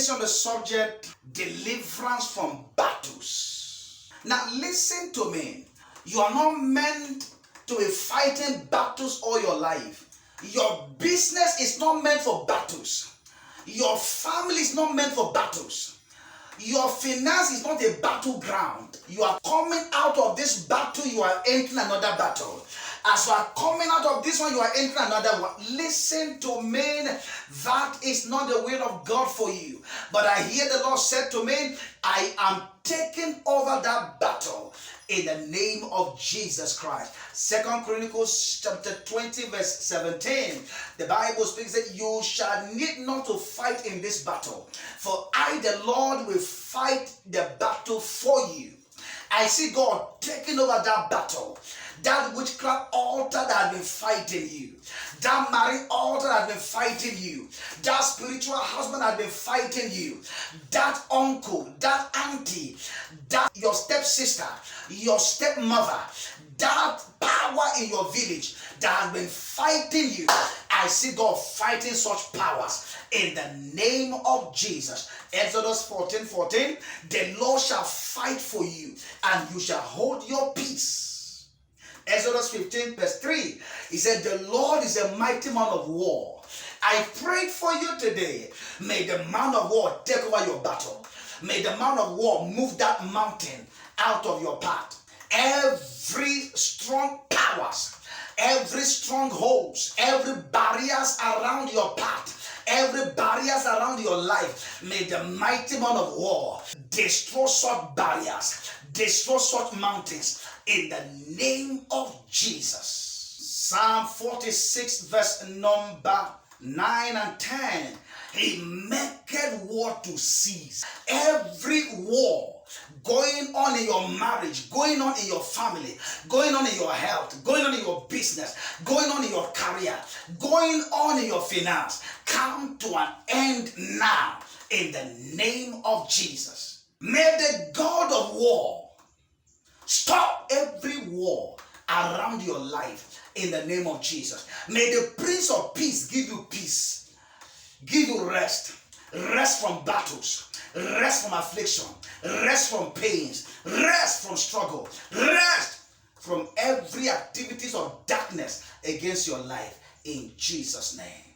message on the subject, deliverance from battles. Now listen to me. You are not meant to be fighting battles all your life. Your business is not meant for battles. Your family is not meant for battles. Your finance is not a battleground. You are coming out of this battle, you are entering another battle. As you are coming out of this one, you are entering another one. Listen to me, that is not the will of God for you. But I hear the Lord said to me, I am taking over that battle in the name of Jesus Christ. 2 Chronicles chapter 20 verse 17. The Bible speaks that you shall need not to fight in this battle, for I the Lord will fight the battle for you. I see God taking over that battle. That witchcraft altar that has been fighting you, that married altar that has been fighting you, that spiritual husband has been fighting you, that uncle, that auntie, that your stepsister, your stepmother, that power in your village that has been fighting you. I see God fighting such powers in the name of Jesus. Exodus 14:14, the Lord shall fight for you and you shall hold your peace. Exodus 15 verse 3, he said, the Lord is a mighty man of war. I prayed for you today. May the man of war take over your battle. May the man of war move that mountain out of your path. Every strong powers, every strongholds, every barriers around your path, every barriers around your life, may the mighty man of war destroy such barriers, destroy such mountains in the name of Jesus. Psalm 46 verse number 9 and 10. He maketh war to cease. Every war going on in your marriage, going on in your family, going on in your health, going on in your business, going on in your career, going on in your finance, come to an end now in the name of Jesus. May the God of war stop every war around your life in the name of Jesus. May the Prince of Peace give you peace, give you rest, rest from battles, rest from affliction, rest from pains, rest from struggle, rest from every activities of darkness against your life in Jesus' name.